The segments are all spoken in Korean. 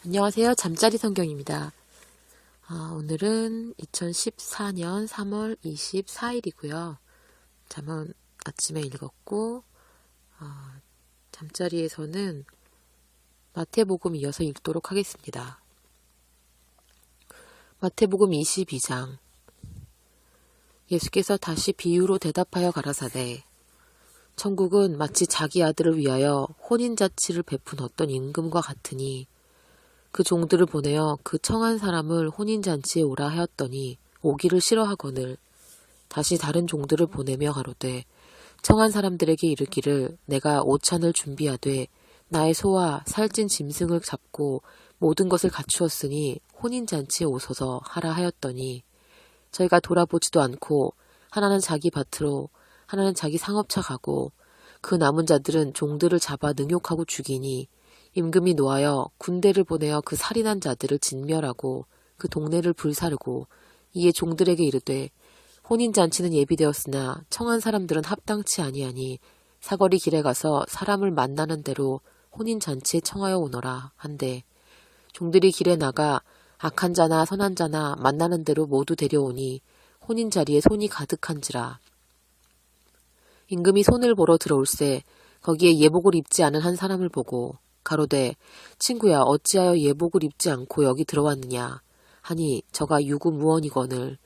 안녕하세요. 잠자리 성경입니다. 오늘은 2014년 3월 24일이고요. 잠은 아침에 읽었고 잠자리에서는 마태복음 이어서 읽도록 하겠습니다. 마태복음 22장. 예수께서 다시 비유로 대답하여 가라사대 천국은 마치 자기 아들을 위하여 혼인잔치를 베푼 어떤 임금과 같으니 그 종들을 보내어 그 청한 사람을 혼인잔치에 오라 하였더니 오기를 싫어하거늘 다시 다른 종들을 보내며 가로되 청한 사람들에게 이르기를 내가 오찬을 준비하되 나의 소와 살찐 짐승을 잡고 모든 것을 갖추었으니 혼인잔치에 오소서 하라 하였더니 저희가 돌아보지도 않고 하나는 자기 밭으로 하나는 자기 상업차 가고 그 남은 자들은 종들을 잡아 능욕하고 죽이니 임금이 노하여 군대를 보내어 그 살인한 자들을 진멸하고 그 동네를 불사르고 이에 종들에게 이르되 혼인잔치는 예비되었으나 청한 사람들은 합당치 아니하니 사거리 길에 가서 사람을 만나는 대로 혼인잔치에 청하여 오너라 한데 종들이 길에 나가 악한 자나 선한 자나 만나는 대로 모두 데려오니 혼인자리에 손이 가득한지라. 임금이 손을 보러 들어올세 거기에 예복을 입지 않은 한 사람을 보고 가로되 친구야 어찌하여 예복을 입지 않고 여기 들어왔느냐 하니 저가 유구무원이거늘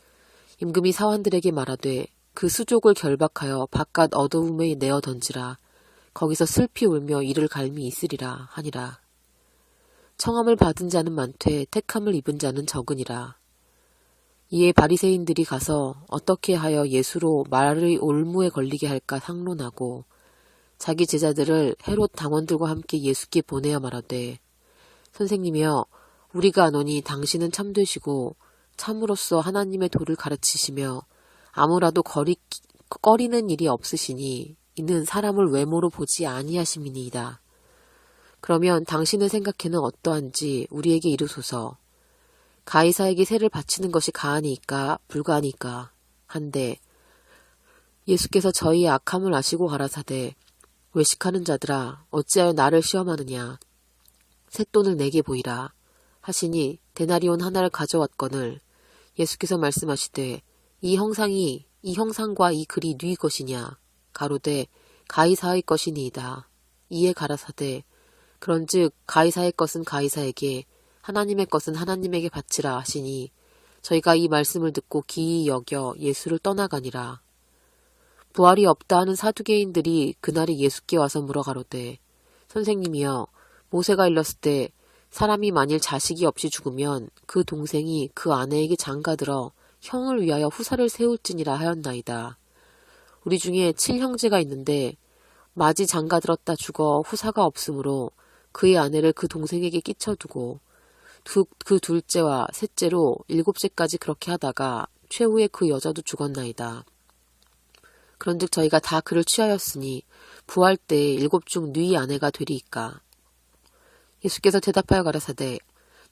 임금이 사환들에게 말하되 그 수족을 결박하여 바깥 어두움에 내어 던지라 거기서 슬피 울며 이를 갈미 있으리라 하니라. 청함을 받은 자는 많되 택함을 입은 자는 적으니라. 이에 바리새인들이 가서 어떻게 하여 예수로 말의 올무에 걸리게 할까 상론하고 자기 제자들을 헤롯 당원들과 함께 예수께 보내어 말하되 선생님이여 우리가 아노니 당신은 참되시고 참으로써 하나님의 도를 가르치시며 아무라도 꺼리는 일이 없으시니 이는 사람을 외모로 보지 아니하심이니이다. 그러면 당신의 생각에는 어떠한지 우리에게 이르소서. 가이사에게 세를 바치는 것이 가하니까 불가하니까 한데 예수께서 저희의 악함을 아시고 가라사대 외식하는 자들아 어찌하여 나를 시험하느냐 쇳돈을 내게 보이라 하시니 데나리온 하나를 가져왔거늘 예수께서 말씀하시되 이 형상과 이 글이 네 것이냐 가로되 가이사의 것이니이다. 이에 가라사대 그런즉 가이사의 것은 가이사에게 하나님의 것은 하나님에게 바치라 하시니 저희가 이 말씀을 듣고 기이 여겨 예수를 떠나가니라. 부활이 없다 하는 사두개인들이 그날에 예수께 와서 물어가로되 선생님이여 모세가 일렀을 때 사람이 만일 자식이 없이 죽으면 그 동생이 그 아내에게 장가들어 형을 위하여 후사를 세울지니라 하였나이다. 우리 중에 7형제가 있는데 마지 장가들었다 죽어 후사가 없으므로 그의 아내를 그 동생에게 끼쳐두고 그 둘째와 셋째로 7째까지 그렇게 하다가 최후에 그 여자도 죽었나이다. 그런즉 저희가 다 그를 취하였으니 부활 때에 7중 네 아내가 되리이까. 예수께서 대답하여 가라사대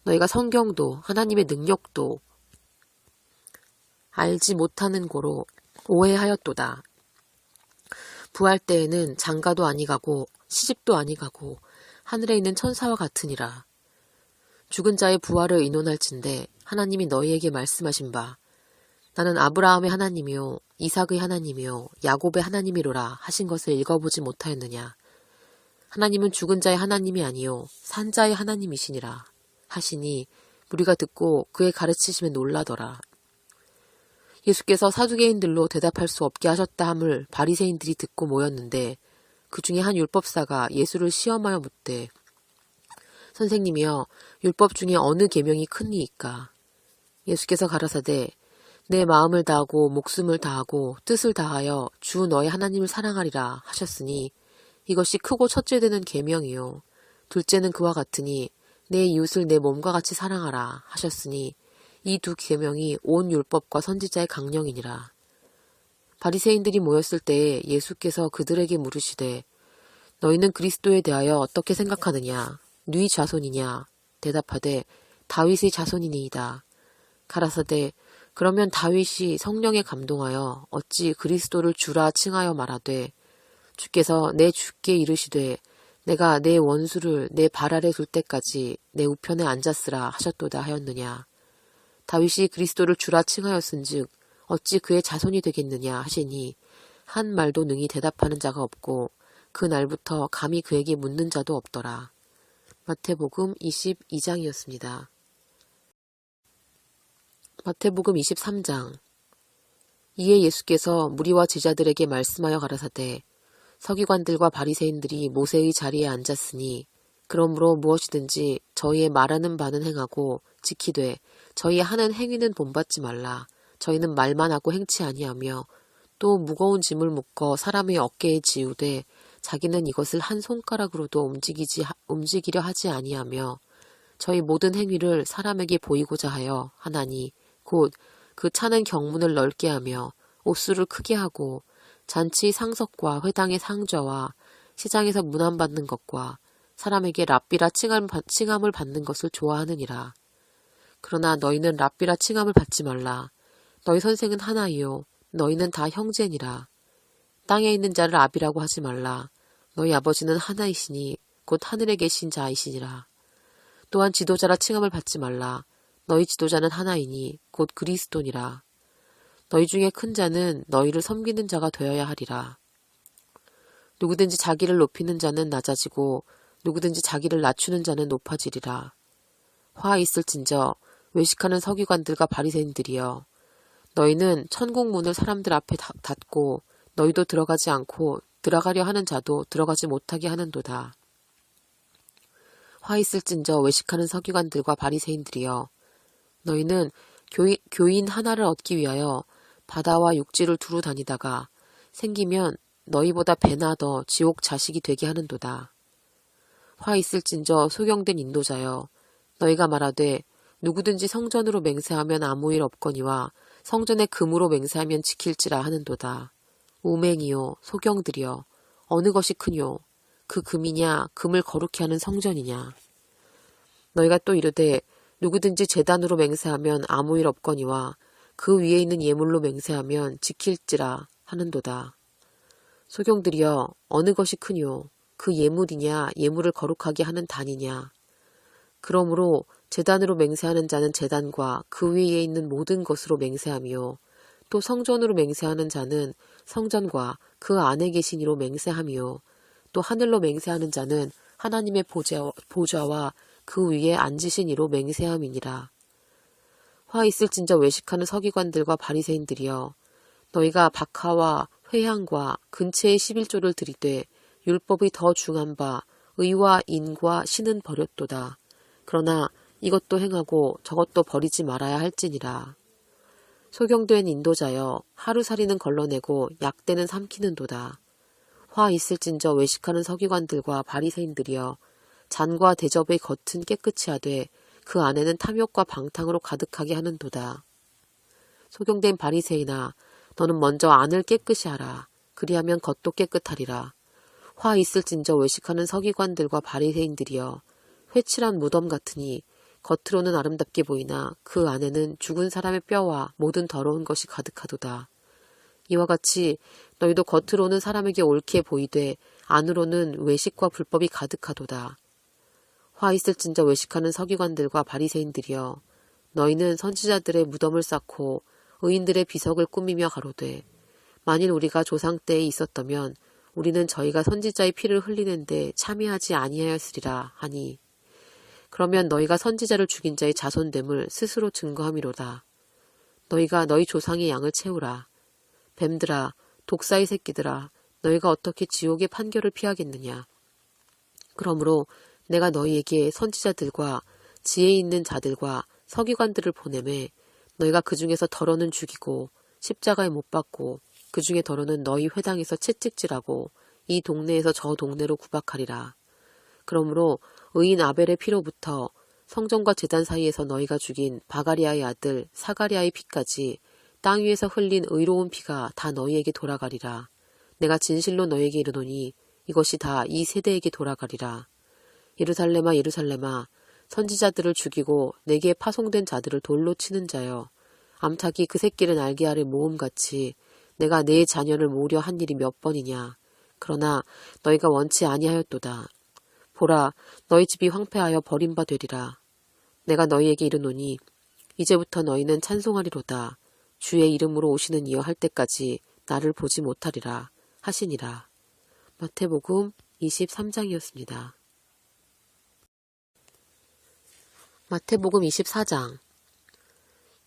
너희가 성경도 하나님의 능력도 알지 못하는 고로 오해하였도다. 부활 때에는 장가도 아니가고 시집도 아니가고 하늘에 있는 천사와 같으니라. 죽은 자의 부활을 의논할진대 하나님이 너희에게 말씀하신 바 나는 아브라함의 하나님이요 이삭의 하나님이요 야곱의 하나님이로라 하신 것을 읽어보지 못하였느냐. 하나님은 죽은 자의 하나님이 아니요 산 자의 하나님이시니라 하시니 우리가 듣고 그의 가르치심에 놀라더라. 예수께서 사두개인들로 대답할 수 없게 하셨다 함을 바리새인들이 듣고 모였는데 그 중에 한 율법사가 예수를 시험하여 묻되 선생님이여 율법 중에 어느 계명이 크니이까. 예수께서 가라사대 내 마음을 다하고 목숨을 다하고 뜻을 다하여 주 너의 하나님을 사랑하리라 하셨으니 이것이 크고 첫째 되는 계명이요 둘째는 그와 같으니 내 이웃을 내 몸과 같이 사랑하라 하셨으니 이 두 계명이 온 율법과 선지자의 강령이니라. 바리새인들이 모였을 때에 예수께서 그들에게 물으시되 너희는 그리스도에 대하여 어떻게 생각하느냐. 네 자손이냐. 대답하되 다윗의 자손이니이다. 가라사대 그러면 다윗이 성령에 감동하여 어찌 그리스도를 주라 칭하여 말하되 주께서 내 주께 이르시되 내가 내 원수를 내 발 아래 둘 때까지 내 우편에 앉았으라 하셨도다 하였느냐. 다윗이 그리스도를 주라 칭하였은즉 어찌 그의 자손이 되겠느냐 하시니 한 말도 능히 대답하는 자가 없고 그 날부터 감히 그에게 묻는 자도 없더라. 마태복음 22장이었습니다. 마태복음 23장. 이에 예수께서 무리와 제자들에게 말씀하여 가라사대 서기관들과 바리새인들이 모세의 자리에 앉았으니 그러므로 무엇이든지 저희의 말하는 바는 행하고 지키되 저희의 하는 행위는 본받지 말라. 저희는 말만 하고 행치 아니하며 또 무거운 짐을 묶어 사람의 어깨에 지우되 자기는 이것을 한 손가락으로도 움직이려 하지 아니하며 저희 모든 행위를 사람에게 보이고자 하여 하나니 곧 그 차는 경문을 넓게 하며 옥수를 크게 하고 잔치 상석과 회당의 상좌와 시장에서 문안받는 것과 사람에게 랍비라 칭함을 받는 것을 좋아하느니라. 그러나 너희는 랍비라 칭함을 받지 말라. 너희 선생은 하나이요 너희는 다 형제니라. 땅에 있는 자를 아비라고 하지 말라. 너희 아버지는 하나이시니 곧 하늘에 계신 자이시니라. 또한 지도자라 칭함을 받지 말라. 너희 지도자는 하나이니 곧 그리스도니라. 너희 중에 큰 자는 너희를 섬기는 자가 되어야 하리라. 누구든지 자기를 높이는 자는 낮아지고 누구든지 자기를 낮추는 자는 높아지리라. 화 있을진저 외식하는 서기관들과 바리새인들이여 너희는 천국 문을 사람들 앞에 닫고 너희도 들어가지 않고 들어가려 하는 자도 들어가지 못하게 하는도다. 화 있을진저 외식하는 서기관들과 바리새인들이여 너희는 교인 하나를 얻기 위하여 바다와 육지를 두루 다니다가 생기면 너희보다 배나 더 지옥 자식이 되게 하는도다. 화 있을진저 소경된 인도자여 너희가 말하되 누구든지 성전으로 맹세하면 아무 일 없거니와 성전에 금으로 맹세하면 지킬지라 하는도다. 우맹이요 소경들이여 어느 것이 크뇨 그 금이냐 금을 거룩히 하는 성전이냐. 너희가 또 이르되 누구든지 제단으로 맹세하면 아무 일 없거니와 그 위에 있는 예물로 맹세하면 지킬지라 하는도다. 소경들이여 어느 것이 크뇨 그 예물이냐 예물을 거룩하게 하는 단이냐. 그러므로 제단으로 맹세하는 자는 제단과 그 위에 있는 모든 것으로 맹세하며 또 성전으로 맹세하는 자는 성전과 그 안에 계신 이로 맹세하며 또 하늘로 맹세하는 자는 하나님의 보좌와 그 위에 앉으신 이로 맹세함이니라. 화 있을진저 외식하는 서기관들과 바리새인들이여 너희가 박하와 회향과 근체의 11조를 드리되 율법이 더 중한 바 의와 인과 신은 버렸도다. 그러나 이것도 행하고 저것도 버리지 말아야 할지니라. 소경된 인도자여 하루살이는 걸러내고 약대는 삼키는도다. 화 있을진저 외식하는 서기관들과 바리새인들이여 잔과 대접의 겉은 깨끗이 하되 그 안에는 탐욕과 방탕으로 가득하게 하는도다. 소경된 바리새인아 너는 먼저 안을 깨끗이 하라. 그리하면 겉도 깨끗하리라. 화 있을진저 외식하는 서기관들과 바리새인들이여 회칠한 무덤 같으니 겉으로는 아름답게 보이나 그 안에는 죽은 사람의 뼈와 모든 더러운 것이 가득하도다. 이와 같이 너희도 겉으로는 사람에게 옳게 보이되 안으로는 외식과 불법이 가득하도다. 화 있을진저 외식하는 서기관들과 바리새인들이여 너희는 선지자들의 무덤을 쌓고 의인들의 비석을 꾸미며 가로되 만일 우리가 조상 때에 있었다면 우리는 저희가 선지자의 피를 흘리는데 참여하지 아니하였으리라 하니 그러면 너희가 선지자를 죽인 자의 자손됨을 스스로 증거함이로다. 너희가 너희 조상의 양을 채우라. 뱀들아 독사의 새끼들아 너희가 어떻게 지옥의 판결을 피하겠느냐. 그러므로 내가 너희에게 선지자들과 지혜 있는 자들과 서기관들을 보내매 너희가 그 중에서 더러는 죽이고 십자가에 못 박고 그 중에 더러는 너희 회당에서 채찍질하고 이 동네에서 저 동네로 구박하리라. 그러므로 의인 아벨의 피로부터 성전과 제단 사이에서 너희가 죽인 바가리아의 아들 사가리아의 피까지 땅 위에서 흘린 의로운 피가 다 너희에게 돌아가리라. 내가 진실로 너희에게 이르노니 이것이 다 이 세대에게 돌아가리라. 예루살렘아 예루살렘아 선지자들을 죽이고 내게 파송된 자들을 돌로 치는 자여 암탉이 그 새끼를 날개 아래 모음같이 내가 내 자녀를 모으려 한 일이 몇 번이냐. 그러나 너희가 원치 아니하였도다. 보라, 너희 집이 황폐하여 버린 바 되리라. 내가 너희에게 이르노니 이제부터 너희는 찬송하리로다. 주의 이름으로 오시는 이여 할 때까지 나를 보지 못하리라 하시니라. 마태복음 23장이었습니다. 마태복음 24장.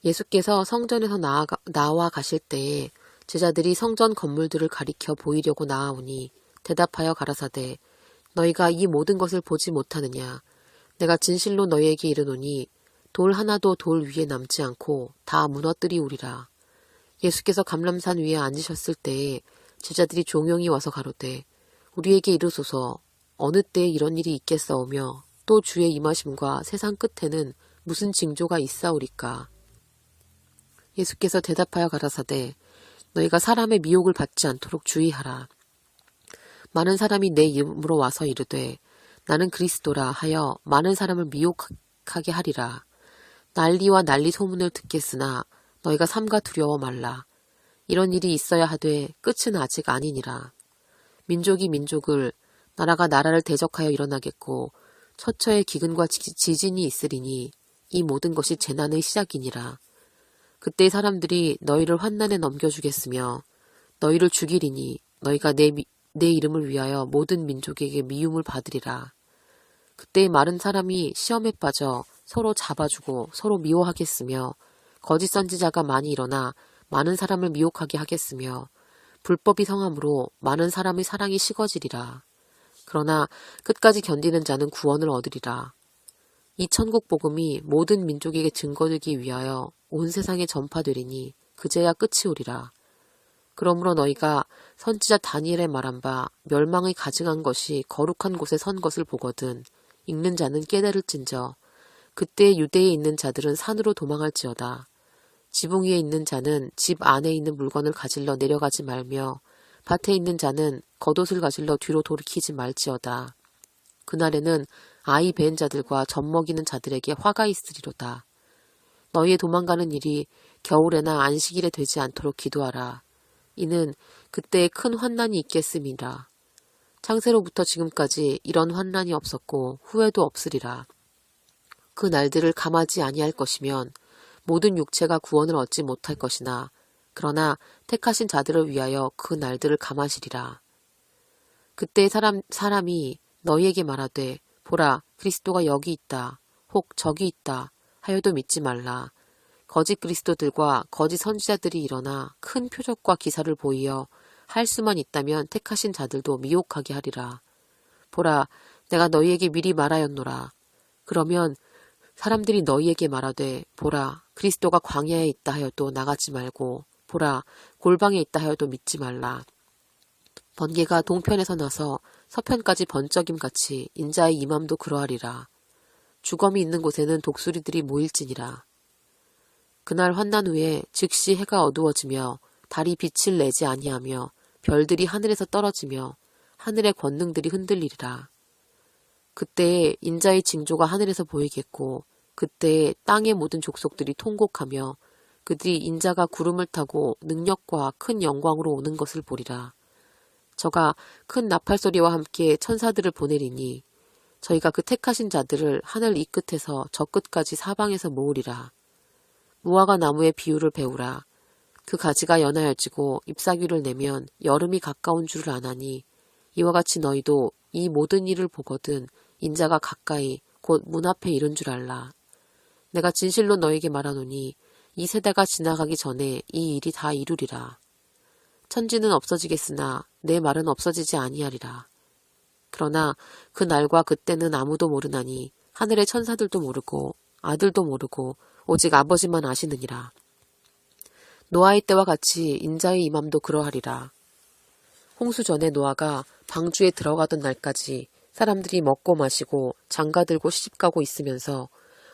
예수께서 성전에서 나와 가실 때에 제자들이 성전 건물들을 가리켜 보이려고 나아오니 대답하여 가라사대 너희가 이 모든 것을 보지 못하느냐. 내가 진실로 너희에게 이르노니 돌 하나도 돌 위에 남지 않고 다 무너뜨리우리라. 예수께서 감람산 위에 앉으셨을 때에 제자들이 종용이 와서 가로되 우리에게 이르소서 어느 때에 이런 일이 있겠사오며 또 주의 임하심과 세상 끝에는 무슨 징조가 있사오리까. 예수께서 대답하여 가라사대 너희가 사람의 미혹을 받지 않도록 주의하라. 많은 사람이 내 이름으로 와서 이르되 나는 그리스도라 하여 많은 사람을 미혹하게 하리라. 난리와 난리 소문을 듣겠으나 너희가 삼가 두려워 말라. 이런 일이 있어야 하되 끝은 아직 아니니라. 민족이 민족을 나라가 나라를 대적하여 일어나겠고 처처에 기근과 지진이 있으리니 이 모든 것이 재난의 시작이니라. 그때 사람들이 너희를 환난에 넘겨주겠으며 너희를 죽이리니 너희가 내 이름을 위하여 모든 민족에게 미움을 받으리라. 그때 마른 사람이 시험에 빠져 서로 잡아주고 서로 미워하겠으며 거짓 선지자가 많이 일어나 많은 사람을 미혹하게 하겠으며 불법이 성함으로 많은 사람의 사랑이 식어지리라. 그러나 끝까지 견디는 자는 구원을 얻으리라. 이 천국 복음이 모든 민족에게 증거되기 위하여 온 세상에 전파되리니 그제야 끝이 오리라. 그러므로 너희가 선지자 다니엘의 말한 바 멸망의 가증한 것이 거룩한 곳에 선 것을 보거든 읽는 자는 깨달을진저 그때 유대에 있는 자들은 산으로 도망할지어다. 지붕 위에 있는 자는 집 안에 있는 물건을 가질러 내려가지 말며 밭에 있는 자는 겉옷을 가질러 뒤로 돌이키지 말지어다. 그날에는 아이 벤 자들과 젖먹이는 자들에게 화가 있으리로다. 너희의 도망가는 일이 겨울에나 안식일에 되지 않도록 기도하라. 이는 그때에 큰 환난이 있겠음이라. 창세로부터 지금까지 이런 환난이 없었고 후에도 없으리라. 그 날들을 감하지 아니할 것이면 모든 육체가 구원을 얻지 못할 것이나 그러나 택하신 자들을 위하여 그 날들을 감하시리라. 그때 사람이 너희에게 말하되 보라 그리스도가 여기 있다 혹 저기 있다 하여도 믿지 말라. 거짓 그리스도들과 거짓 선지자들이 일어나 큰 표적과 기사를 보이어 할 수만 있다면 택하신 자들도 미혹하게 하리라. 보라 내가 너희에게 미리 말하였노라. 그러면 사람들이 너희에게 말하되 보라 그리스도가 광야에 있다 하여도 나가지 말고 보라 골방에 있다 하여도 믿지 말라. 번개가 동편에서 나서 서편까지 번쩍임같이 인자의 임함도 그러하리라. 주검이 있는 곳에는 독수리들이 모일지니라. 그날 환난 후에 즉시 해가 어두워지며 달이 빛을 내지 아니하며 별들이 하늘에서 떨어지며 하늘의 권능들이 흔들리리라. 그때에 인자의 징조가 하늘에서 보이겠고 그때에 땅의 모든 족속들이 통곡하며 그들이 인자가 구름을 타고 능력과 큰 영광으로 오는 것을 보리라. 저가 큰 나팔소리와 함께 천사들을 보내리니 저희가 그 택하신 자들을 하늘 이 끝에서 저 끝까지 사방에서 모으리라. 무화과 나무의 비유를 배우라. 그 가지가 연하여지고 잎사귀를 내면 여름이 가까운 줄을 아나니 이와 같이 너희도 이 모든 일을 보거든 인자가 가까이 곧 문 앞에 이른 줄 알라. 내가 진실로 너에게 말하노니 이 세대가 지나가기 전에 이 일이 다 이루리라. 천지는 없어지겠으나 내 말은 없어지지 아니하리라. 그러나 그 날과 그때는 아무도 모르나니 하늘의 천사들도 모르고 아들도 모르고 오직 아버지만 아시느니라. 노아의 때와 같이 인자의 임함도 그러하리라. 홍수 전에 노아가 방주에 들어가던 날까지 사람들이 먹고 마시고 장가들고 시집가고 있으면서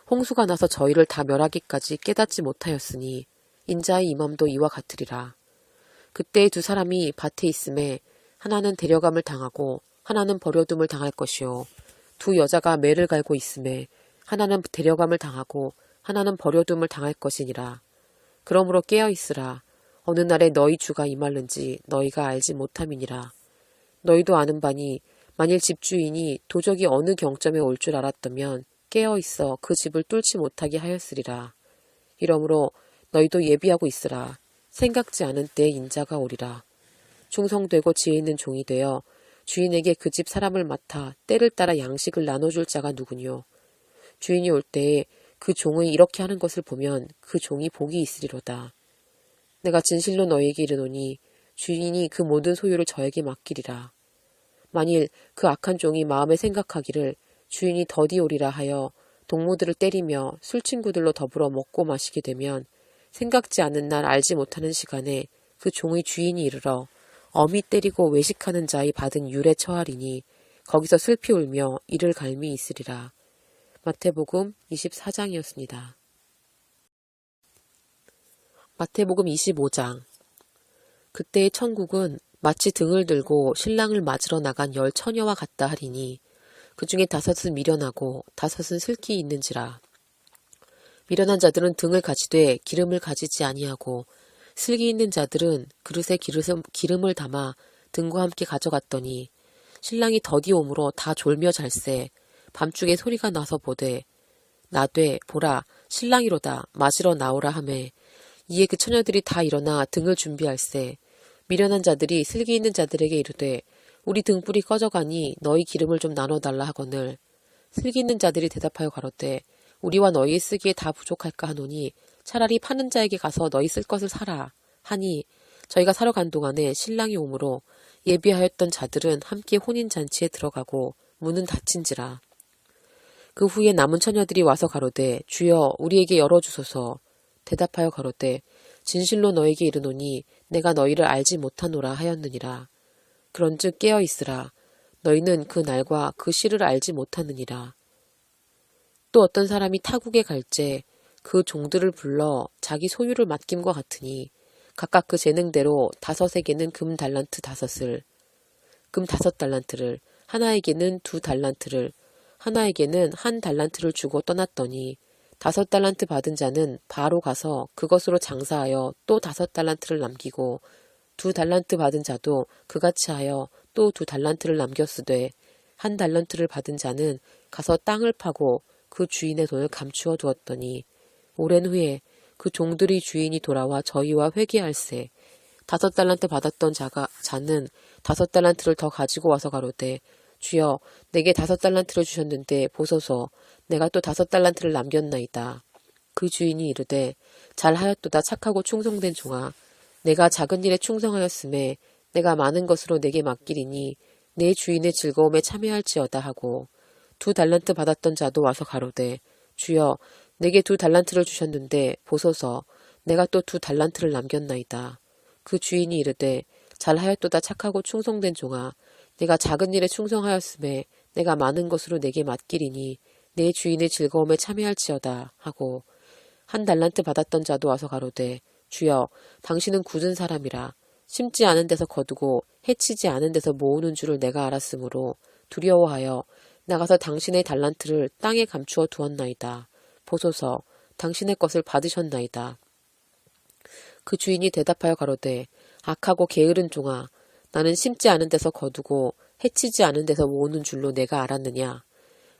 홍수가 나서 저희를 다 멸하기까지 깨닫지 못하였으니 인자의 임함도 이와 같으리라. 그때 두 사람이 밭에 있음에 하나는 데려감을 당하고 하나는 버려둠을 당할 것이요 두 여자가 매를 갈고 있음에 하나는 데려감을 당하고 하나는 버려둠을 당할 것이니라. 그러므로 깨어있으라. 어느 날에 너희 주가 임할는지 너희가 알지 못함이니라. 너희도 아는 바니 만일 집주인이 도적이 어느 경점에 올 줄 알았다면 깨어있어 그 집을 뚫지 못하게 하였으리라. 이러므로 너희도 예비하고 있으라. 생각지 않은 때에 인자가 오리라. 충성되고 지혜 있는 종이 되어 주인에게 그 집 사람을 맡아 때를 따라 양식을 나눠줄 자가 누구뇨. 주인이 올 때에 그 종의 이렇게 하는 것을 보면 그 종이 복이 있으리로다. 내가 진실로 너희에게 이르노니 주인이 그 모든 소유를 저에게 맡기리라. 만일 그 악한 종이 마음에 생각하기를 주인이 더디 오리라 하여 동무들을 때리며 술친구들로 더불어 먹고 마시게 되면 생각지 않은 날 알지 못하는 시간에 그 종의 주인이 이르러 엄히 때리고 외식하는 자의 받은 율에 처하리니 거기서 슬피 울며 이를 갈미 있으리라. 마태복음 24장이었습니다. 마태복음 25장. 그때의 천국은 마치 등을 들고 신랑을 맞으러 나간 10 처녀와 같다 하리니 그 중에 5은 미련하고 5은 슬기 있는지라. 미련한 자들은 등을 가지되 기름을 가지지 아니하고 슬기 있는 자들은 그릇에 기름을 담아 등과 함께 가져갔더니 신랑이 더디 오므로 다 졸며 잘세 밤중에 소리가 나서 보되 나되 보라 신랑이로다 맞으러 나오라 하매 이에 그 처녀들이 다 일어나 등을 준비할세 미련한 자들이 슬기 있는 자들에게 이르되 우리 등불이 꺼져가니 너희 기름을 좀 나눠달라 하거늘 슬기 있는 자들이 대답하여 가로되 우리와 너희의 쓰기에 다 부족할까 하노니 차라리 파는 자에게 가서 너희 쓸 것을 사라 하니 저희가 사러 간 동안에 신랑이 오므로 예비하였던 자들은 함께 혼인잔치에 들어가고 문은 닫힌지라. 그 후에 남은 처녀들이 와서 가로되 주여 우리에게 열어주소서. 대답하여 가로되 진실로 너에게 이르노니 내가 너희를 알지 못하노라 하였느니라. 그런즉 깨어있으라. 너희는 그 날과 그 시를 알지 못하느니라. 또 어떤 사람이 타국에 갈제 그 종들을 불러 자기 소유를 맡김과 같으니 각각 그 재능대로 5에게는 금 달란트 5을 금 5달란트를 하나에게는 2달란트를 하나에게는 1 달란트를 주고 떠났더니 5달란트 받은 자는 바로 가서 그것으로 장사하여 또 5달란트를 남기고 2달란트 받은 자도 그같이 하여 또 2달란트를 남겼으되 1 달란트를 받은 자는 가서 땅을 파고 그 주인의 돈을 감추어 두었더니 오랜 후에 그 종들이 주인이 돌아와 저희와 회개할세 5달란트 받았던 자는 5달란트를 더 가지고 와서 가로되 주여 내게 5달란트를 주셨는데 보소서 내가 또 5달란트를 남겼나이다. 그 주인이 이르되 잘하였도다 착하고 충성된 종아 내가 작은 일에 충성하였음에 내가 많은 것으로 내게 맡기리니 내 주인의 즐거움에 참여할지어다 하고 2달란트 받았던 자도 와서 가로되 주여 내게 2달란트를 주셨는데 보소서 내가 또 2달란트를 남겼나이다. 그 주인이 이르되 잘하였도다 착하고 충성된 종아 내가 작은 일에 충성하였음에 내가 많은 것으로 내게 맡기리니 내 주인의 즐거움에 참여할지어다 하고 1 달란트 받았던 자도 와서 가로되 주여 당신은 굳은 사람이라 심지 않은 데서 거두고 해치지 않은 데서 모으는 줄을 내가 알았으므로 두려워하여 나가서 당신의 달란트를 땅에 감추어 두었나이다. 보소서 당신의 것을 받으셨나이다. 그 주인이 대답하여 가로되 악하고 게으른 종아 나는 심지 않은 데서 거두고 해치지 않은 데서 모으는 줄로 내가 알았느냐.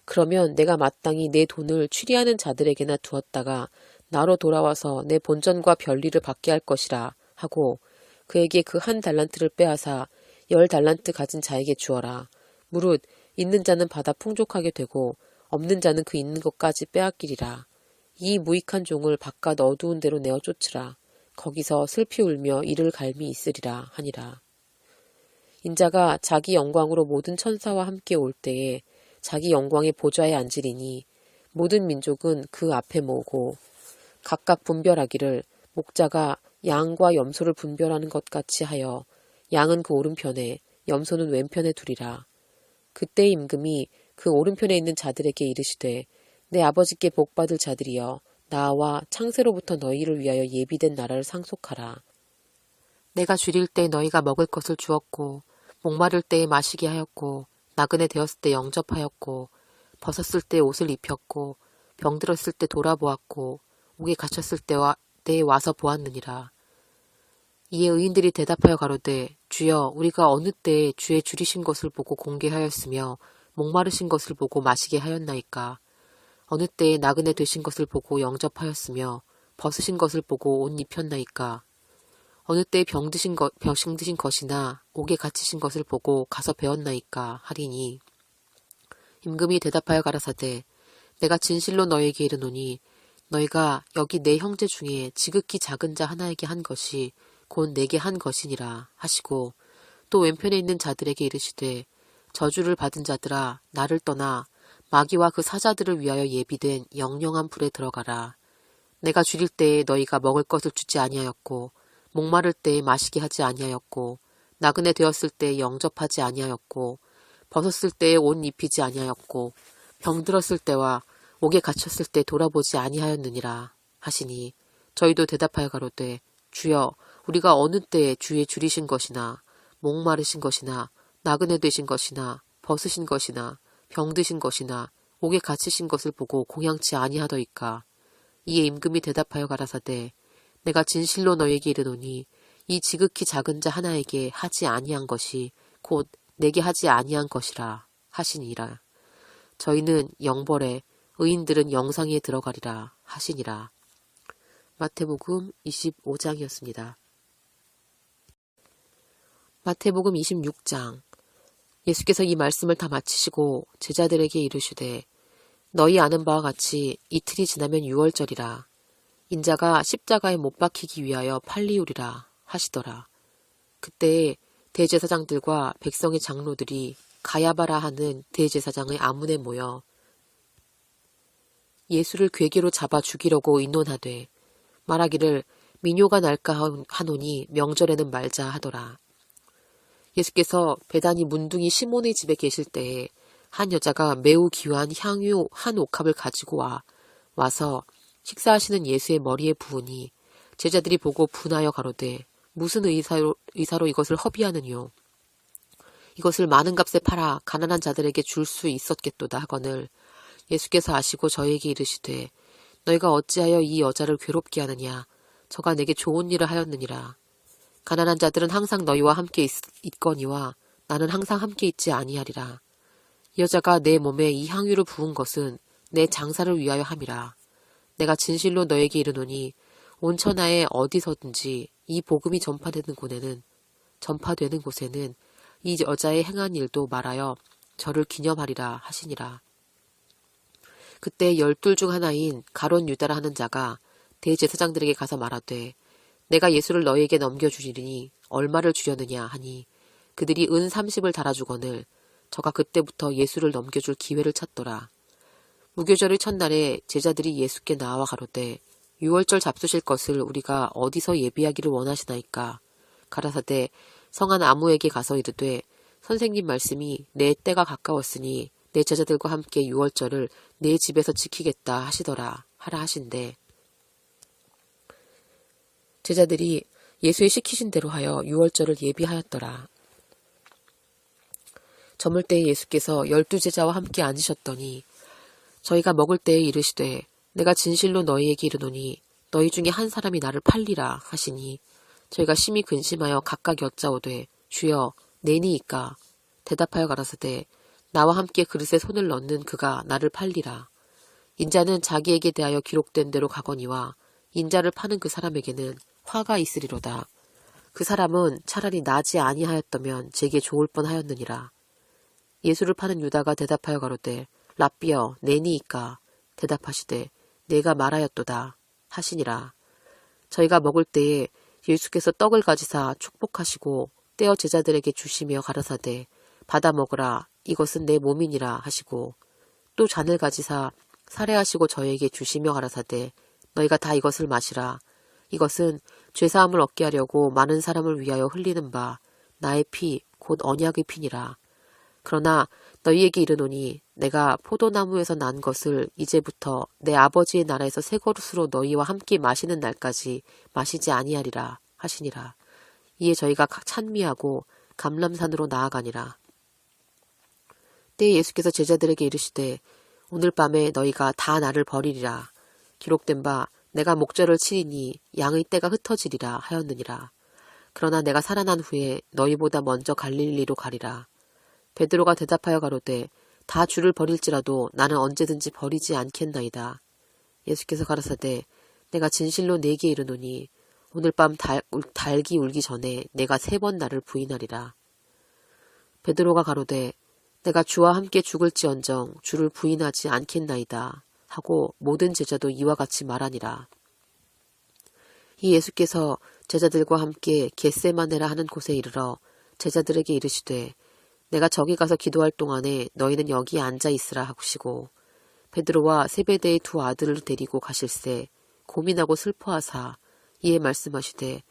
그러면 내가 마땅히 내 돈을 취리하는 자들에게나 두었다가 나로 돌아와서 내 본전과 별리를 받게 할 것이라 하고 그에게 그 1 달란트를 빼앗아 10 달란트 가진 자에게 주어라. 무릇 있는 자는 받아 풍족하게 되고 없는 자는 그 있는 것까지 빼앗기리라. 이 무익한 종을 바깥 어두운 데로 내어 쫓으라. 거기서 슬피 울며 이를 갈미 있으리라 하니라. 인자가 자기 영광으로 모든 천사와 함께 올 때에 자기 영광의 보좌에 앉으리니 모든 민족은 그 앞에 모으고 각각 분별하기를 목자가 양과 염소를 분별하는 것 같이 하여 양은 그 오른편에 염소는 왼편에 두리라. 그때 임금이 그 오른편에 있는 자들에게 이르시되 내 아버지께 복받을 자들이여 나와 창세로부터 너희를 위하여 예비된 나라를 상속하라. 내가 줄일 때 너희가 먹을 것을 주었고 목마를 때에 마시게 하였고 나그네 되었을 때 영접하였고 벗었을 때 옷을 입혔고 병들었을 때 돌아보았고 옥에 갇혔을 때에 와서 보았느니라. 이에 의인들이 대답하여 가로되 주여 우리가 어느 때에 주의 줄이신 것을 보고 공개하였으며 목마르신 것을 보고 마시게 하였나이까. 어느 때에 나그네 되신 것을 보고 영접하였으며 벗으신 것을 보고 옷 입혔나이까. 어느 때에 병 드신 것이나 옥에 갇히신 것을 보고 가서 배웠나이까 하리니. 임금이 대답하여 가라사대 내가 진실로 너에게 이르노니 너희가 여기 내 형제 중에 지극히 작은 자 하나에게 한 것이 곧 내게 한 것이니라 하시고 또 왼편에 있는 자들에게 이르시되 저주를 받은 자들아 나를 떠나 마귀와 그 사자들을 위하여 예비된 영영한 불에 들어가라. 내가 줄일 때에 너희가 먹을 것을 주지 아니하였고 목마를 때에 마시게 하지 아니하였고 나그네 되었을 때에 영접하지 아니하였고 벗었을 때에 옷 입히지 아니하였고 병들었을 때와 옥에 갇혔을 때 돌아보지 아니하였느니라 하시니 저희도 대답하여 가로되 주여 우리가 어느 때에 주의 줄이신 것이나 목마르신 것이나 나그네 되신 것이나 벗으신 것이나 병드신 것이나 옥에 갇히신 것을 보고 공양치 아니하더이까. 이에 임금이 대답하여 가라사대 내가 진실로 너에게 이르노니 이 지극히 작은 자 하나에게 하지 아니한 것이 곧 내게 하지 아니한 것이라 하시니라. 저희는 영벌에 의인들은 영상에 들어가리라 하시니라. 마태복음 25장이었습니다. 마태복음 26장. 예수께서 이 말씀을 다 마치시고 제자들에게 이르시되 너희 아는 바와 같이 이틀이 지나면 유월절이라. 인자가 십자가에 못 박히기 위하여 팔리우리라 하시더라. 그때에 대제사장들과 백성의 장로들이 가야바라 하는 대제사장의 아문에 모여 예수를 궤계로 잡아 죽이려고 의논하되 말하기를 민요가 날까 하노니 명절에는 말자 하더라. 예수께서 베다니 문둥이 시몬의 집에 계실 때에 한 여자가 매우 귀한 향유 한 옥합을 가지고 와서 식사하시는 예수의 머리에 부으니 제자들이 보고 분하여 가로되 무슨 의사로 이것을 허비하느뇨. 이것을 많은 값에 팔아 가난한 자들에게 줄 수 있었겠도다 하거늘 예수께서 아시고 저에게 이르시되 너희가 어찌하여 이 여자를 괴롭게 하느냐. 저가 내게 좋은 일을 하였느니라. 가난한 자들은 항상 너희와 함께 있거니와 나는 항상 함께 있지 아니하리라. 이 여자가 내 몸에 이 향유를 부은 것은 내 장사를 위하여 함이라. 내가 진실로 너에게 이르노니 온 천하에 어디서든지 이 복음이 전파되는 곳에는 이 여자의 행한 일도 말하여 저를 기념하리라 하시니라. 그때 12 중 하나인 가룟 유다라 하는 자가 대제사장들에게 가서 말하되 내가 예수를 너희에게 넘겨주리니 얼마를 주려느냐 하니 그들이 은 30을 달아주거늘 저가 그때부터 예수를 넘겨줄 기회를 찾더라. 무교절의 첫날에 제자들이 예수께 나와 가로되 유월절 잡수실 것을 우리가 어디서 예비하기를 원하시나이까. 가라사대 성한 아무에게 가서 이르되 선생님 말씀이 내 때가 가까웠으니 내 제자들과 함께 유월절을 내 집에서 지키겠다 하시더라 하라 하신대. 제자들이 예수의 시키신 대로 하여 유월절을 예비하였더라. 저물 때에 예수께서 12제자와 함께 앉으셨더니 저희가 먹을 때에 이르시되 내가 진실로 너희에게 이르노니 너희 중에 한 사람이 나를 팔리라 하시니 저희가 심히 근심하여 각각 여짜오되 주여 내니이까. 대답하여 가라사대 나와 함께 그릇에 손을 넣는 그가 나를 팔리라. 인자는 자기에게 대하여 기록된 대로 가거니와 인자를 파는 그 사람에게는 화가 있으리로다. 그 사람은 차라리 나지 아니하였다면 제게 좋을 뻔하였느니라. 예수를 파는 유다가 대답하여 가로되 랍비여 내니이까. 대답하시되 내가 말하였도다 하시니라. 저희가 먹을 때에 예수께서 떡을 가지사 축복하시고 떼어 제자들에게 주시며 가라사대 받아 먹으라 이것은 내 몸이니라 하시고 또 잔을 가지사 사례하시고 저에게 주시며 가라사대 너희가 다 이것을 마시라. 이것은 죄사함을 얻게 하려고 많은 사람을 위하여 흘리는 바 나의 피 곧 언약의 피니라. 그러나 너희에게 이르노니 내가 포도나무에서 난 것을 이제부터 내 아버지의 나라에서 새 그릇으로 너희와 함께 마시는 날까지 마시지 아니하리라 하시니라. 이에 저희가 찬미하고 감람산으로 나아가니라. 때에 예수께서 제자들에게 이르시되 오늘 밤에 너희가 다 나를 버리리라. 기록된 바 내가 목절을 치리니 양의 떼가 흩어지리라 하였느니라. 그러나 내가 살아난 후에 너희보다 먼저 갈릴리로 가리라. 베드로가 대답하여 가로되 다 주를 버릴지라도 나는 언제든지 버리지 않겠나이다. 예수께서 가라사대 내가 진실로 네게 이르노니 오늘 밤 닭이 울기 전에 내가 3번 나를 부인하리라. 베드로가 가로되 내가 주와 함께 죽을지언정 주를 부인하지 않겠나이다 하고 모든 제자도 이와 같이 말하니라. 이 예수께서 제자들과 함께 겟세마네라 하는 곳에 이르러 제자들에게 이르시되 내가 저기 가서 기도할 동안에 너희는 여기 앉아 있으라 하시고 베드로와 세베대의 2 아들을 데리고 가실새 고민하고 슬퍼하사 이에 말씀하시되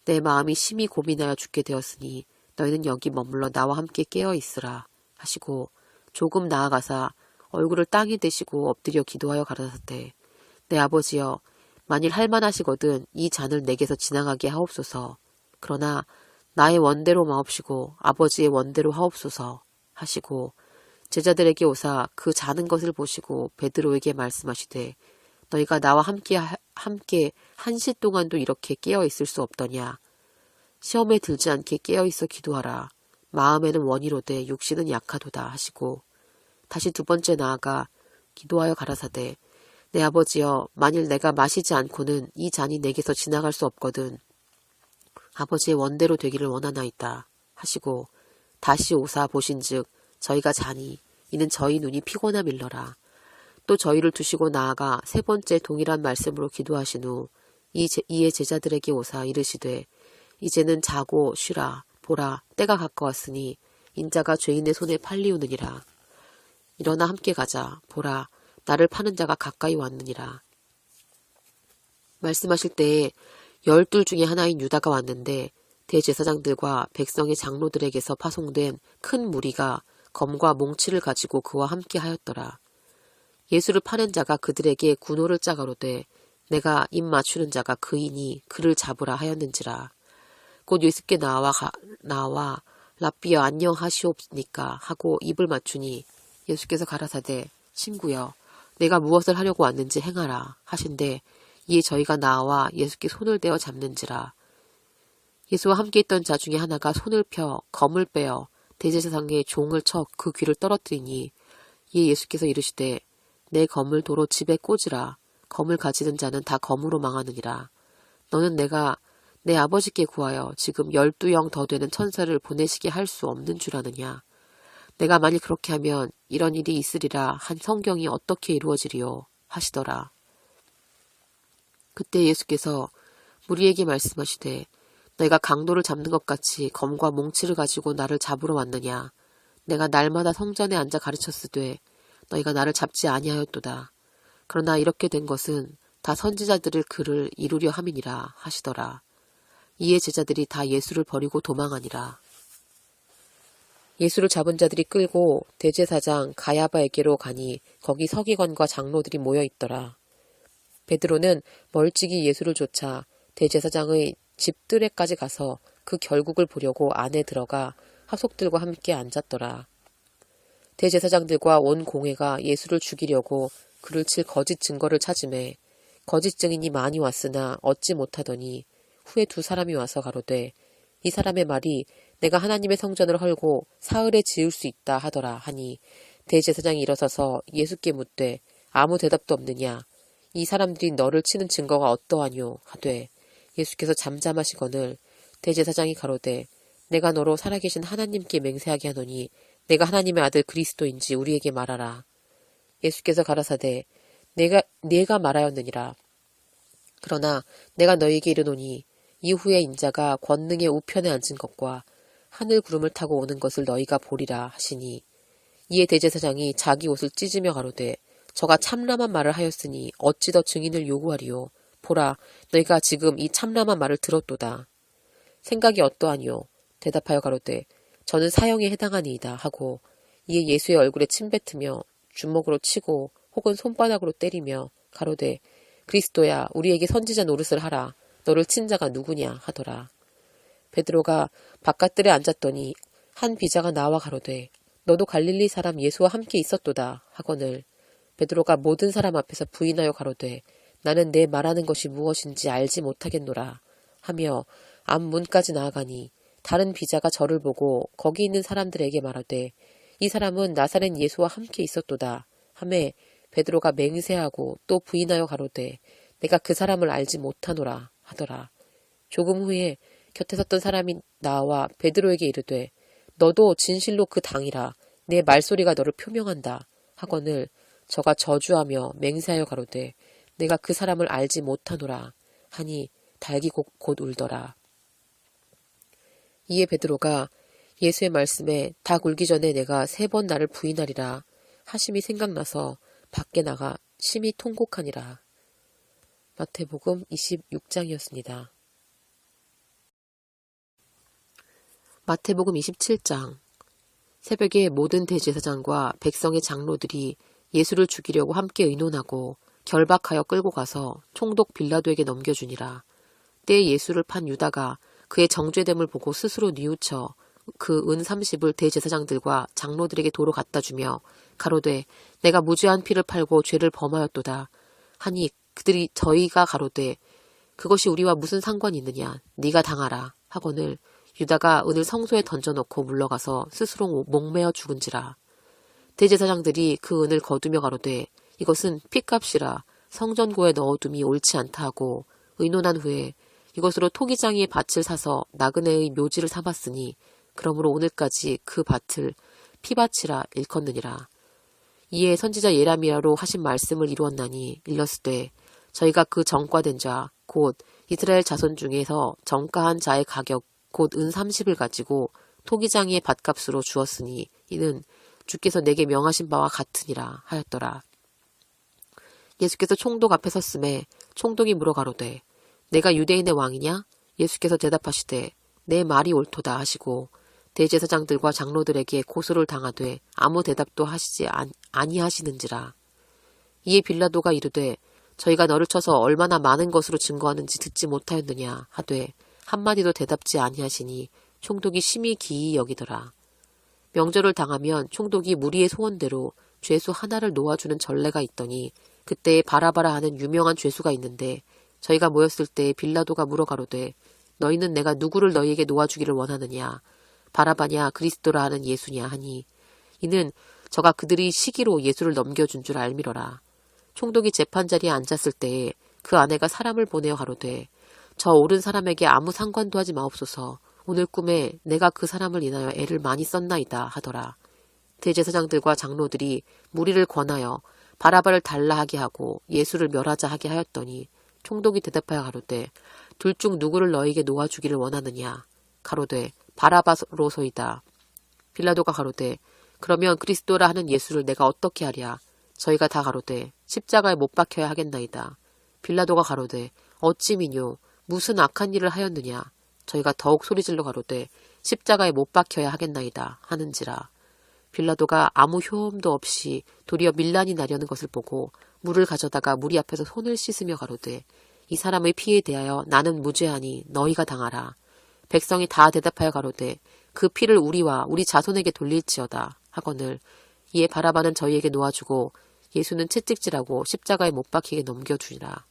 내 마음이 심히 고민하여 죽게 되었으니 너희는 여기 머물러 나와 함께 깨어 있으라 하시고 조금 나아가사 얼굴을 땅에 대시고 엎드려 기도하여 가라사대 내 아버지여 만일 할만하시거든 이 잔을 내게서 지나가게 하옵소서. 그러나 나의 원대로 마옵시고 아버지의 원대로 하옵소서 하시고 제자들에게 오사 그 자는 것을 보시고 베드로에게 말씀하시되 너희가 나와 함께 1시 동안도 이렇게 깨어 있을 수 없더냐. 시험에 들지 않게 깨어 있어 기도하라. 마음에는 원이로되 육신은 약하도다 하시고 다시 2번째 나아가 기도하여 가라사대 내 아버지여 만일 내가 마시지 않고는 이 잔이 내게서 지나갈 수 없거든 아버지의 원대로 되기를 원하나이다 하시고 다시 오사 보신즉 저희가 자니 이는 저희 눈이 피곤함일러라. 또 저희를 두시고 나아가 3번째 동일한 말씀으로 기도하신 후 이에 제자들에게 오사 이르시되 이제는 자고 쉬라. 보라 때가 가까웠으니 인자가 죄인의 손에 팔리우느니라. 일어나 함께 가자. 보라 나를 파는 자가 가까이 왔느니라. 말씀하실 때에 12 중에 하나인 유다가 왔는데 대제사장들과 백성의 장로들에게서 파송된 큰 무리가 검과 몽치를 가지고 그와 함께 하였더라. 예수를 파는 자가 그들에게 군호를 짜 가로되 내가 입 맞추는 자가 그이니 그를 잡으라 하였는지라. 곧 예수께 나와 랍비여 안녕하시옵니까 하고 입을 맞추니 예수께서 가라사대 친구여 내가 무엇을 하려고 왔는지 행하라 하신대 이에 저희가 나와 예수께 손을 대어 잡는지라. 예수와 함께 있던 자 중에 하나가 손을 펴 검을 빼어 대제사장의 종을 쳐 그 귀를 떨어뜨리니 이에 예수께서 이르시되 내 검을 도로 집에 꽂으라. 검을 가지는 자는 다 검으로 망하느니라. 너는 내가 내 아버지께 구하여 지금 12영 더 되는 천사를 보내시게 할 수 없는 줄 아느냐. 내가 만일 그렇게 하면 이런 일이 있으리라 한 성경이 어떻게 이루어지리요 하시더라. 그때 예수께서 무리에게 말씀하시되 너희가 강도를 잡는 것 같이 검과 몽치를 가지고 나를 잡으러 왔느냐. 내가 날마다 성전에 앉아 가르쳤으되 너희가 나를 잡지 아니하였도다. 그러나 이렇게 된 것은 다 선지자들의 글을 이루려 함이니라 하시더라. 이에 제자들이 다 예수를 버리고 도망하니라. 예수를 잡은 자들이 끌고 대제사장 가야바에게로 가니 거기 서기관과 장로들이 모여 있더라. 베드로는 멀찍이 예수를 쫓아 대제사장의 집들에까지 가서 그 결국을 보려고 안에 들어가 하속들과 함께 앉았더라. 대제사장들과 온 공회가 예수를 죽이려고 그를 칠 거짓 증거를 찾으매 거짓 증인이 많이 왔으나 얻지 못하더니 후에 2 사람이 와서 가로되 이 사람의 말이 내가 하나님의 성전을 헐고 사흘에 지을 수 있다 하더라 하니 대제사장이 일어서서 예수께 묻되 아무 대답도 없느냐. 이 사람들이 너를 치는 증거가 어떠하뇨 하되 예수께서 잠잠하시거늘 대제사장이 가로되 내가 너로 살아계신 하나님께 맹세하게 하노니 내가 하나님의 아들 그리스도인지 우리에게 말하라. 예수께서 가라사대 네가 말하였느니라. 그러나 내가 너희에게 이르노니 이후에 인자가 권능의 우편에 앉은 것과 하늘 구름을 타고 오는 것을 너희가 보리라 하시니 이에 대제사장이 자기 옷을 찢으며 가로되 저가 참람한 말을 하였으니 어찌 더 증인을 요구하리요. 보라 너희가 지금 이 참람한 말을 들었도다. 생각이 어떠하니요. 대답하여 가로되 저는 사형에 해당하니이다 하고 이에 예수의 얼굴에 침 뱉으며 주먹으로 치고 혹은 손바닥으로 때리며 가로되 그리스도야 우리에게 선지자 노릇을 하라. 너를 친 자가 누구냐 하더라. 베드로가 바깥들에 앉았더니 한 비자가 나와 가로되 너도 갈릴리 사람 예수와 함께 있었도다 하거늘 베드로가 모든 사람 앞에서 부인하여 가로되 나는 내 말하는 것이 무엇인지 알지 못하겠노라 하며 앞문까지 나아가니 다른 비자가 저를 보고 거기 있는 사람들에게 말하되 이 사람은 나사렛 예수와 함께 있었도다 하매 베드로가 맹세하고 또 부인하여 가로되 내가 그 사람을 알지 못하노라 하더라. 조금 후에 곁에 섰던 사람이 나와 베드로에게 이르되 너도 진실로 그 당이라 내 말소리가 너를 표명한다 하거늘 저가 저주하며 맹세하여 가로되 내가 그 사람을 알지 못하노라 하니 닭이 곧 울더라. 이에 베드로가 예수의 말씀에 닭 울기 전에 내가 3번 나를 부인하리라 하심이 생각나서 밖에 나가 심히 통곡하니라. 마태복음 26장이었습니다. 마태복음 27장. 새벽에 모든 대제사장과 백성의 장로들이 예수를 죽이려고 함께 의논하고 결박하여 끌고 가서 총독 빌라도에게 넘겨주니라. 때에 예수를 판 유다가 그의 정죄됨을 보고 스스로 뉘우쳐 그 은 30을 대제사장들과 장로들에게 도로 갖다 주며 가로되 내가 무죄한 피를 팔고 죄를 범하였도다 하니 그들이 저희가 가로되 그것이 우리와 무슨 상관이 있느냐 네가 당하라 하거늘 유다가 은을 성소에 던져놓고 물러가서 스스로 목매어 죽은지라. 대제사장들이 그 은을 거두며 가로되 이것은 핏값이라 성전고에 넣어둠이 옳지 않다 하고 의논한 후에 이것으로 토기장이의 밭을 사서 나그네의 묘지를 삼았으니 그러므로 오늘까지 그 밭을 피밭이라 일컫느니라. 이에 선지자 예레미야로 하신 말씀을 이루었나니 일렀으되 저희가 그 정과된 자 곧 이스라엘 자손 중에서 정가한 자의 가격 곧 은 30을 가지고 토기장이의 밭값으로 주었으니 이는 주께서 내게 명하신 바와 같으니라 하였더라. 예수께서 총독 앞에 섰음에 총독이 물어 가로되 내가 유대인의 왕이냐? 예수께서 대답하시되 내 말이 옳도다 하시고 대제사장들과 장로들에게 고소를 당하되 아무 대답도 하시지 아니하시는지라. 이에 빌라도가 이르되 저희가 너를 쳐서 얼마나 많은 것으로 증거하는지 듣지 못하였느냐 하되 한마디도 대답지 아니하시니 총독이 심히 기이 여기더라. 명절을 당하면 총독이 무리의 소원대로 죄수 하나를 놓아주는 전례가 있더니 그때에 바라바라 하는 유명한 죄수가 있는데 저희가 모였을 때 빌라도가 물어 가로되 너희는 내가 누구를 너희에게 놓아주기를 원하느냐 바라바냐 그리스도라 하는 예수냐 하니 이는 저가 그들이 시기로 예수를 넘겨준 줄 알미러라. 총독이 재판자리에 앉았을 때에 그 아내가 사람을 보내어 가로되 저 옳은 사람에게 아무 상관도 하지 마옵소서. 오늘 꿈에 내가 그 사람을 인하여 애를 많이 썼나이다 하더라. 대제사장들과 장로들이 무리를 권하여 바라바를 달라 하게 하고 예수를 멸하자 하게 하였더니 총독이 대답하여 가로되 둘 중 누구를 너희에게 놓아주기를 원하느냐 가로되 바라바로소이다. 빌라도가 가로되 그러면 그리스도라 하는 예수를 내가 어떻게 하랴. 저희가 다 가로되 십자가에 못 박혀야 하겠나이다. 빌라도가 가로되 어찌 미뇨 무슨 악한 일을 하였느냐. 저희가 더욱 소리질러 가로되 십자가에 못 박혀야 하겠나이다 하는지라. 빌라도가 아무 효험도 없이 도리어 밀란이 나려는 것을 보고 물을 가져다가 무리 앞에서 손을 씻으며 가로되 이 사람의 피에 대하여 나는 무죄하니 너희가 당하라. 백성이 다 대답하여 가로되 그 피를 우리와 우리 자손에게 돌릴지어다 하거늘 이에 바라바는 저희에게 놓아주고 예수는 채찍질하고 십자가에 못 박히게 넘겨주니라.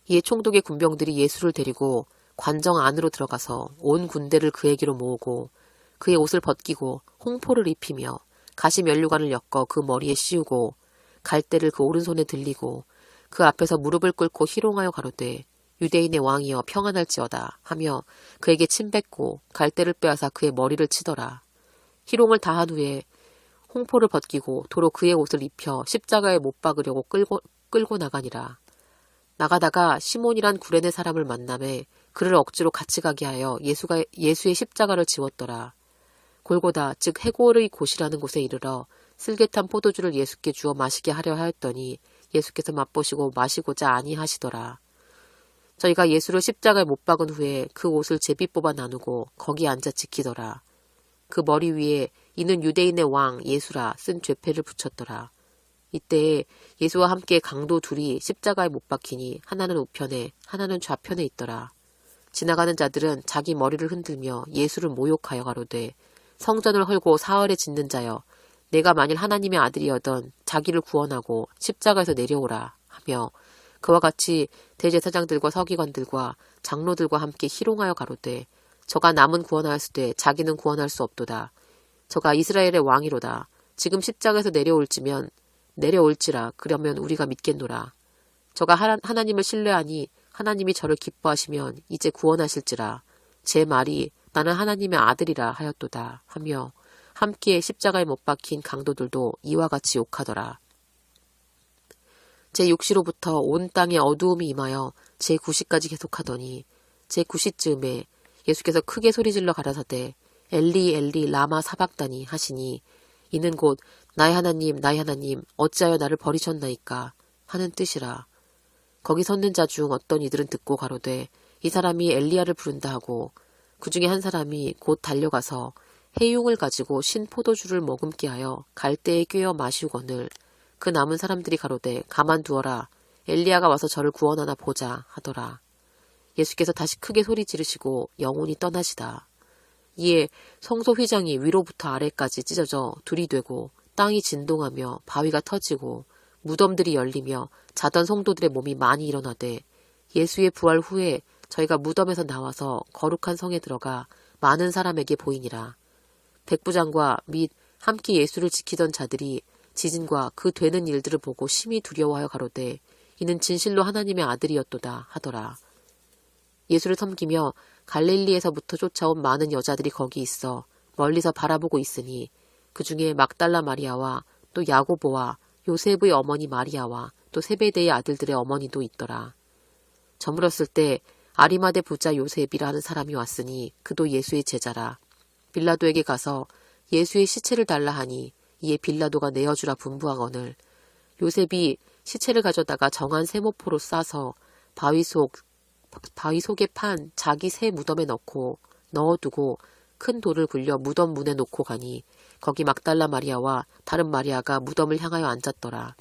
이에 총독의 군병들이 예수를 데리고 관정 안으로 들어가서 온 군대를 그에게로 모으고 그의 옷을 벗기고 홍포를 입히며 가시 면류관을 엮어 그 머리에 씌우고 갈대를 그 오른손에 들리고 그 앞에서 무릎을 꿇고 희롱하여 가로되 유대인의 왕이여 평안할지어다 하며 그에게 침뱉고 갈대를 빼앗아 그의 머리를 치더라. 희롱을 다한 후에 홍포를 벗기고 도로 그의 옷을 입혀 십자가에 못 박으려고 끌고 나가니라. 나가다가 시몬이란 구레네 사람을 만남에 그를 억지로 같이 가게 하여 예수의 십자가를 지웠더라. 골고다 즉 해골의 곳이라는 곳에 이르러 슬개탄 포도주를 예수께 주어 마시게 하려 하였더니 예수께서 맛보시고 마시고자 아니하시더라. 저희가 예수를 십자가에 못 박은 후에 그 옷을 제비 뽑아 나누고 거기 앉아 지키더라. 그 머리 위에 이는 유대인의 왕 예수라 쓴 죄패를 붙였더라. 이때에 예수와 함께 강도 둘이 십자가에 못 박히니 하나는 우편에 하나는 좌편에 있더라. 지나가는 자들은 자기 머리를 흔들며 예수를 모욕하여 가로되 성전을 헐고 사흘에 짓는 자여 내가 만일 하나님의 아들이어던 자기를 구원하고 십자가에서 내려오라 하며 그와 같이 대제사장들과 서기관들과 장로들과 함께 희롱하여 가로되 저가 남은 구원하였으되 자기는 구원할 수 없도다. 저가 이스라엘의 왕이로다. 지금 십자가에서 내려올지라 그러면 우리가 믿겠노라. 저가 하나님을 신뢰하니 하나님이 저를 기뻐하시면 이제 구원하실지라. 제 말이 나는 하나님의 아들이라 하였도다 하며 함께 십자가에 못 박힌 강도들도 이와 같이 욕하더라. 제6시로부터 온 땅에 어두움이 임하여 제9시까지 계속하더니 제9시쯤에 예수께서 크게 소리질러 가라사대 엘리 엘리 라마 사박다니 하시니 이는 곧 나의 하나님 어찌하여 나를 버리셨나이까 하는 뜻이라. 거기 섰는 자 중 어떤 이들은 듣고 가로되 이 사람이 엘리야를 부른다 하고 그 중에 한 사람이 곧 달려가서 해융을 가지고 신 포도주를 머금게 하여 갈대에 꿰어 마시우거늘 그 남은 사람들이 가로되 가만두어라 엘리야가 와서 저를 구원하나 보자 하더라. 예수께서 다시 크게 소리 지르시고 영혼이 떠나시다. 이에 성소 휘장이 위로부터 아래까지 찢어져 둘이 되고 땅이 진동하며 바위가 터지고 무덤들이 열리며 자던 성도들의 몸이 많이 일어나되 예수의 부활 후에 저희가 무덤에서 나와서 거룩한 성에 들어가 많은 사람에게 보이니라. 백부장과 및 함께 예수를 지키던 자들이 지진과 그 되는 일들을 보고 심히 두려워하여 가로되 이는 진실로 하나님의 아들이었도다 하더라. 예수를 섬기며 갈릴리에서부터 쫓아온 많은 여자들이 거기 있어 멀리서 바라보고 있으니 그 중에 막달라 마리아와 또 야고보와 요셉의 어머니 마리아와 또 세베대의 아들들의 어머니도 있더라. 저물었을 때 아리마대 부자 요셉이라 하는 사람이 왔으니 그도 예수의 제자라. 빌라도에게 가서 예수의 시체를 달라 하니 이에 빌라도가 내어주라 분부하거늘 요셉이 시체를 가져다가 정한 세모포로 싸서 바위 속에 판 자기 새 무덤에 넣어두고 큰 돌을 굴려 무덤 문에 놓고 가니 거기 막달라 마리아와 다른 마리아가 무덤을 향하여 앉았더라.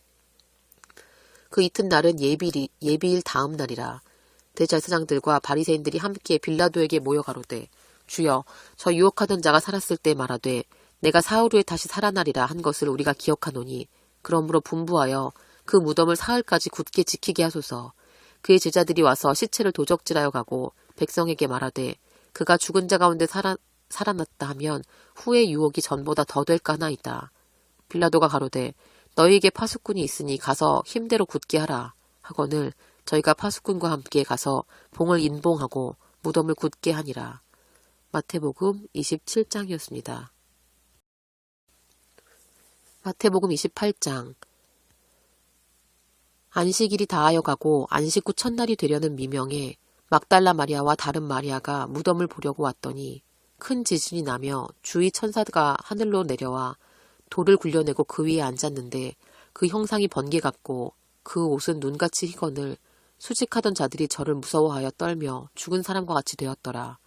그 이튿날은 예비일 다음 날이라. 대제사장들과 바리새인들이 함께 빌라도에게 모여 가로되 주여 저 유혹하던 자가 살았을 때 말하되 내가 사흘 후에 다시 살아나리라 한 것을 우리가 기억하노니 그러므로 분부하여 그 무덤을 사흘까지 굳게 지키게 하소서. 그의 제자들이 와서 시체를 도적질하여 가고 백성에게 말하되 그가 죽은 자 가운데 살아났다 하면 후의 유혹이 전보다 더 될까 하나이다. 빌라도가 가로되 너희에게 파수꾼이 있으니 가서 힘대로 굳게 하라 하거늘 저희가 파수꾼과 함께 가서 봉을 인봉하고 무덤을 굳게 하니라. 마태복음 27장이었습니다. 마태복음 28장. 안식일이 다하여 가고 안식 후 첫날이 되려는 미명에 막달라 마리아와 다른 마리아가 무덤을 보려고 왔더니 큰 지진이 나며 주의 천사가 하늘로 내려와 돌을 굴려내고 그 위에 앉았는데 그 형상이 번개 같고 그 옷은 눈같이 희건을 수직하던 자들이 저를 무서워하여 떨며 죽은 사람과 같이 되었더라.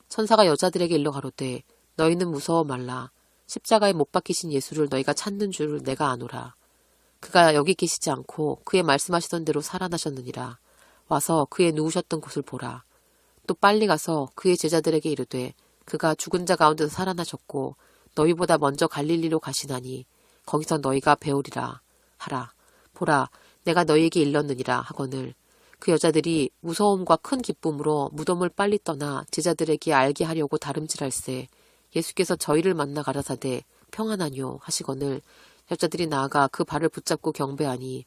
천사가 여자들에게 일러 가로되 너희는 무서워 말라. 십자가에 못 박히신 예수를 너희가 찾는 줄을 내가 아노라. 그가 여기 계시지 않고 그의 말씀하시던 대로 살아나셨느니라. 와서 그의 누우셨던 곳을 보라. 또 빨리 가서 그의 제자들에게 이르되 그가 죽은 자 가운데서 살아나셨고 너희보다 먼저 갈릴리로 가시나니 거기서 너희가 배우리라 하라. 보라 내가 너희에게 일렀느니라 하거늘 그 여자들이 무서움과 큰 기쁨으로 무덤을 빨리 떠나 제자들에게 알게 하려고 다름질할세 예수께서 저희를 만나 가라사대 평안하뇨 하시거늘 여자들이 나아가 그 발을 붙잡고 경배하니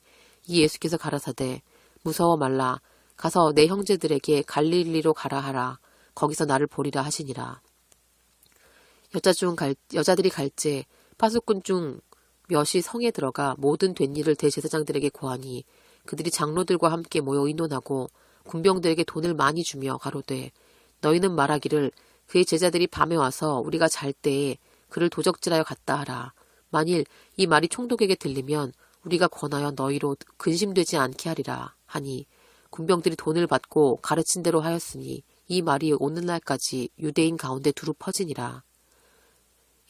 이 예수께서 가라사대 무서워 말라. 가서 내 형제들에게 갈릴리로 가라 하라. 거기서 나를 보리라 하시니라. 여자들이 갈제 파수꾼 중 몇이 성에 들어가 모든 된 일을 대제사장들에게 고하니 그들이 장로들과 함께 모여 의논하고 군병들에게 돈을 많이 주며 가로되 너희는 말하기를 그의 제자들이 밤에 와서 우리가 잘 때에 그를 도적질하여 갔다 하라. 만일 이 말이 총독에게 들리면 우리가 권하여 너희로 근심되지 않게 하리라 하니 군병들이 돈을 받고 가르친 대로 하였으니 이 말이 오늘날까지 유대인 가운데 두루 퍼지니라.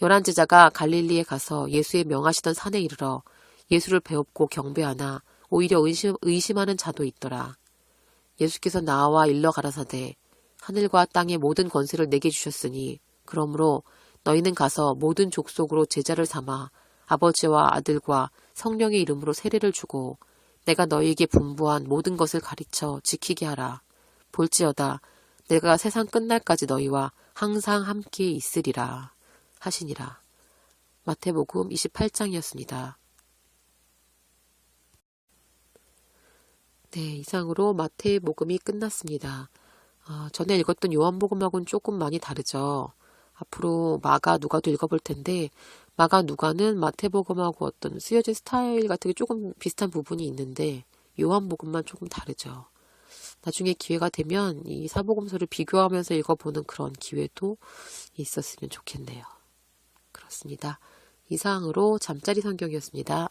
11제자가 갈릴리에 가서 예수의 명하시던 산에 이르러 예수를 배웁고 경배하나 오히려 의심하는 자도 있더라. 예수께서 나와 일러 가라사대 하늘과 땅의 모든 권세를 내게 주셨으니 그러므로 너희는 가서 모든 족속으로 제자를 삼아 아버지와 아들과 성령의 이름으로 세례를 주고 내가 너희에게 분부한 모든 것을 가르쳐 지키게 하라. 볼지어다 내가 세상 끝날까지 너희와 항상 함께 있으리라 하시니라. 마태복음 28장이었습니다. 네, 이상으로 마태복음이 끝났습니다. 전에 읽었던 요한복음하고는 조금 많이 다르죠. 앞으로 마가, 누가도 읽어볼 텐데 마가, 누가는 마태복음하고 어떤 쓰여진 스타일 같은 게 조금 비슷한 부분이 있는데 요한복음만 조금 다르죠. 나중에 기회가 되면 이 사복음서를 비교하면서 읽어보는 그런 기회도 있었으면 좋겠네요. 그렇습니다. 이상으로 잠자리 성경이었습니다.